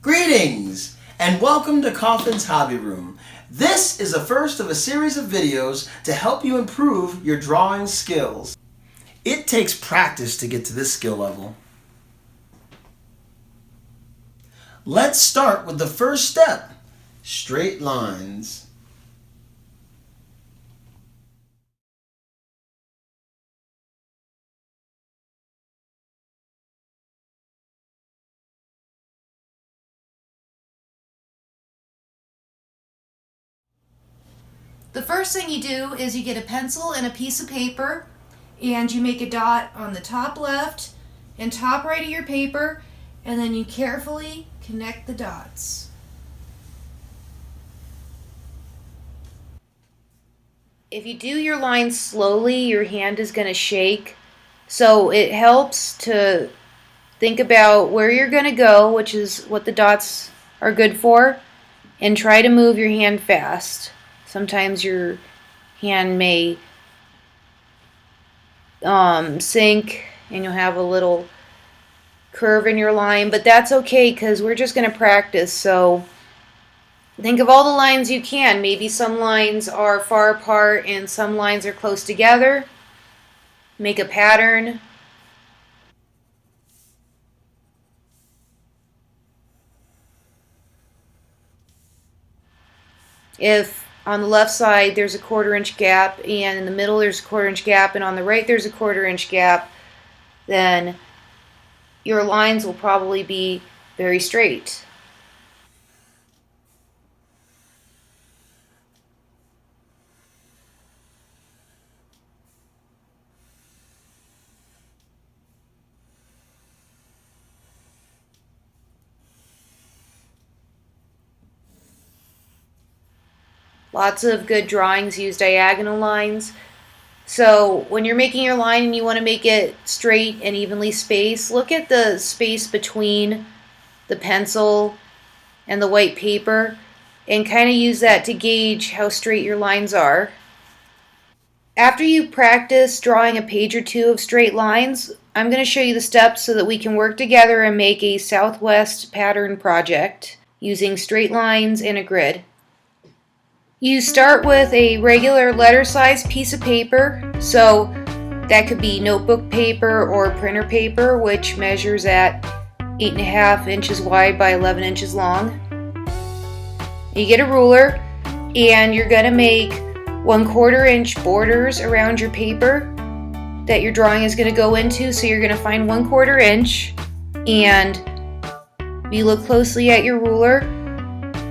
Greetings and welcome to Coffin's Hobby Room. This is the first of a series of videos to help you improve your drawing skills. It takes practice to get to this skill level. Let's start with the first step, straight lines. The first thing you do is you get a pencil and a piece of paper and you make a dot on the top left and top right of your paper, and then you carefully connect the dots. If you do your lines slowly, your hand is going to shake, so it helps to think about where you're going to go, which is what the dots are good for, and try to move your hand fast. Sometimes your hand may sink and you'll have a little curve in your line, but that's okay because we're just going to practice. So think of all the lines you can. Maybe some lines are far apart and some lines are close together. Make a pattern. If on the left side there's a 1/4 inch gap and in the middle there's a 1/4 inch gap and on the right there's a 1/4 inch gap, then your lines will probably be very straight. Lots of good drawings use diagonal lines. So when you're making your line and you want to make it straight and evenly spaced, look at the space between the pencil and the white paper and kind of use that to gauge how straight your lines are. After you practice drawing a page or two of straight lines, I'm going to show you the steps so that we can work together and make a Southwest pattern project using straight lines and a grid. You start with a regular letter size piece of paper, so that could be notebook paper or printer paper, which measures at 8.5 inches wide by 11 inches long. You get a ruler and you're going to make 1/4 inch borders around your paper that your drawing is going to go into, so you're going to find 1/4 inch, and if you look closely at your ruler,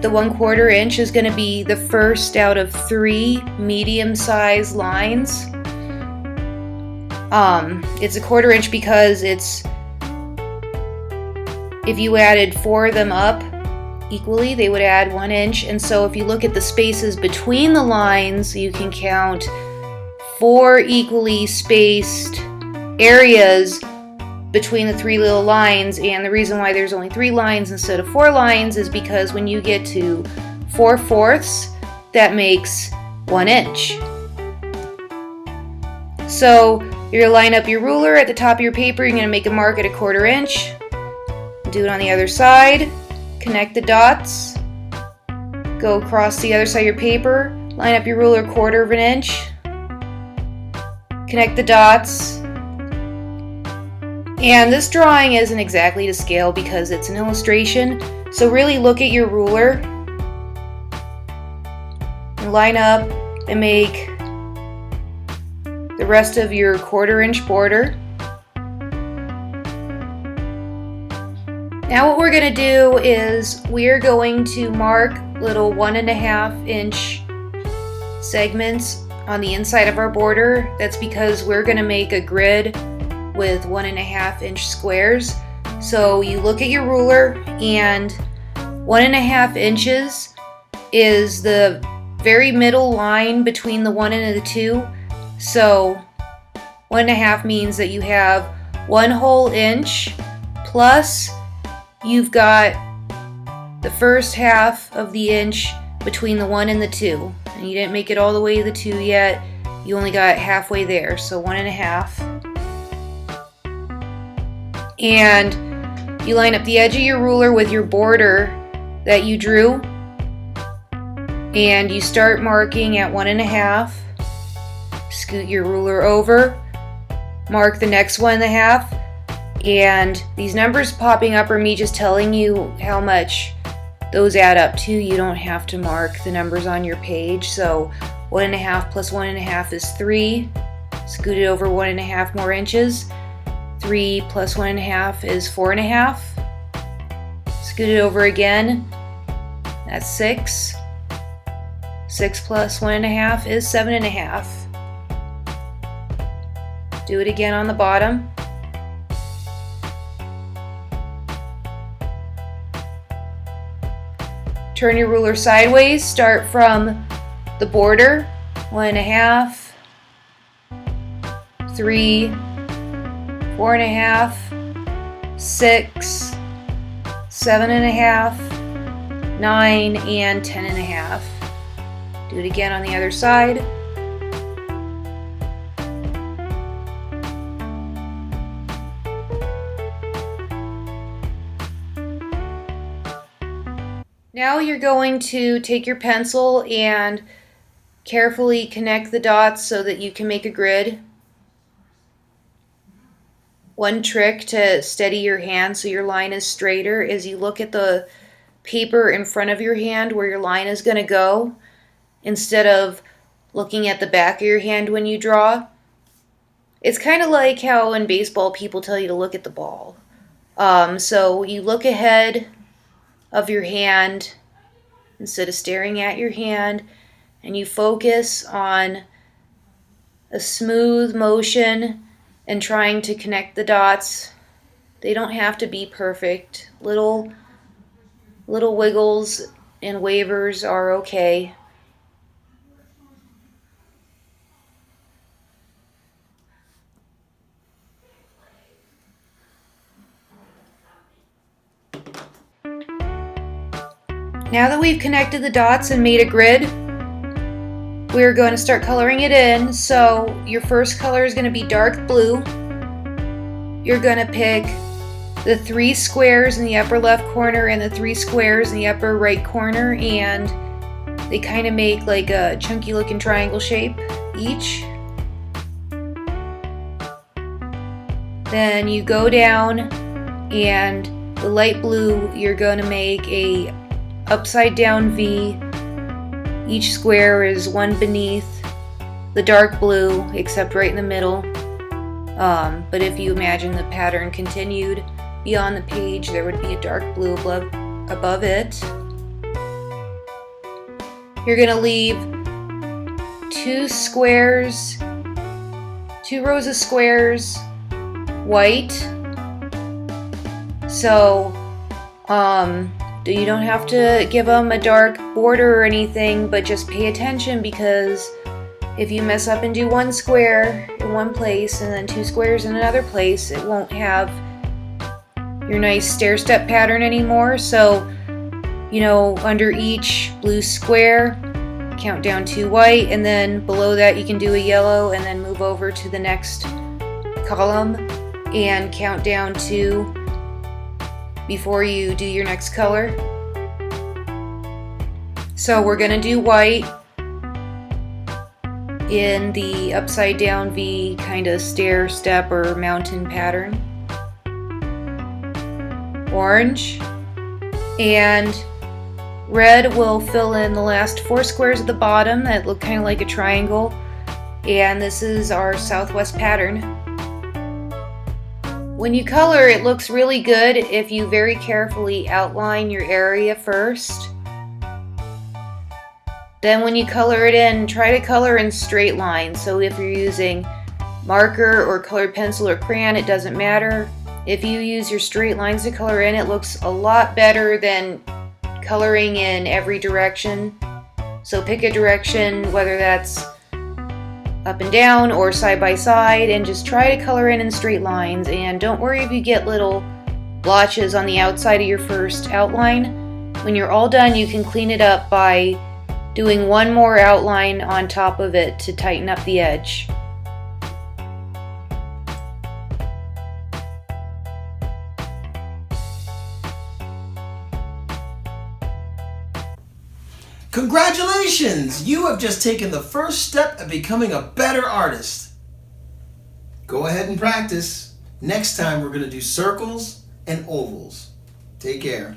the 1/4 inch is going to be the first out of 3 medium-sized lines. It's a 1/4 inch because if you added 4 of them up equally, they would add 1 inch. And so if you look at the spaces between the lines, you can count 4 equally spaced areas between the 3 little lines. And the reason why there's only 3 lines instead of 4 lines is because when you get to 4/4, that makes 1 inch. So you're going to line up your ruler at the top of your paper. You're going to make a mark at a 1/4 inch. Do it on the other side. Connect the dots. Go across the other side of your paper. Line up your ruler 1/4 inch. Connect the dots. And this drawing isn't exactly to scale because it's an illustration, so really look at your ruler and line up and make the rest of your 1/4 inch border. Now what we're going to do is we're going to mark little 1.5 inch segments on the inside of our border. That's because we're going to make a grid with 1.5 inch squares. So you look at your ruler, and 1.5 inches is the very middle line between the 1 and the 2. So 1.5 means that you have 1 whole inch plus you've got the first half of the inch between the 1 and the 2. And you didn't make it all the way to the 2 yet. You only got halfway there, so 1.5. And You line up the edge of your ruler with your border that you drew, and you start marking at 1.5. Scoot your ruler over, mark the next 1.5, and these numbers popping up are me just telling you how much those add up to. You don't have to mark the numbers on your page. So 1.5 plus 1.5 is 3. Scoot it over 1.5 more inches. 3 plus 1.5 is 4.5. Scoot it over again. That's 6. 6 plus 1.5 is 7.5. Do it again on the bottom. Turn your ruler sideways. Start from the border. 1.5, 3, 4.5, 6, 7.5, 9, and 10.5. Do it again on the other side. Now you're going to take your pencil and carefully connect the dots so that you can make a grid. One trick to steady your hand so your line is straighter is you look at the paper in front of your hand where your line is going to go instead of looking at the back of your hand when you draw. It's kind of like how in baseball people tell you to look at the ball. So you look ahead of your hand instead of staring at your hand, and you focus on a smooth motion and trying to connect the dots. They don't have to be perfect. Little wiggles and wavers are okay. Now that we've connected the dots and made a grid, we're going to start coloring it in. So your first color is going to be dark blue. You're going to pick the 3 squares in the upper left corner and the 3 squares in the upper right corner, and they kind of make like a chunky looking triangle shape each. Then you go down, and the light blue, you're going to make a upside down V. Each square is one beneath the dark blue, except right in the middle. But if you imagine the pattern continued beyond the page, there would be a dark blue above it. You're going to leave 2 squares, 2 rows of squares, white. So, you don't have to give them a dark border or anything, but just pay attention, because if you mess up and do 1 square in one place and then 2 squares in another place, it won't have your nice stair-step pattern anymore. So, under each blue square, count down 2 white, and then below that you can do a yellow, and then move over to the next column and count down 2 before you do your next color. So we're going to do white in the upside down V kind of stair step or mountain pattern. Orange and red will fill in the last 4 squares at the bottom that look kind of like a triangle, and this is our southwest pattern. When you color, it looks really good if you very carefully outline your area first. Then when you color it in, try to color in straight lines. So if you're using marker or colored pencil or crayon, it doesn't matter. If you use your straight lines to color in, it looks a lot better than coloring in every direction. So pick a direction, whether that's up and down or side by side, and just try to color in straight lines. And don't worry if you get little blotches on the outside of your first outline. When you're all done, you can clean it up by doing 1 more outline on top of it to tighten up the edge. Congratulations! You have just taken the first step at becoming a better artist. Go ahead and practice. Next time we're going to do circles and ovals. Take care.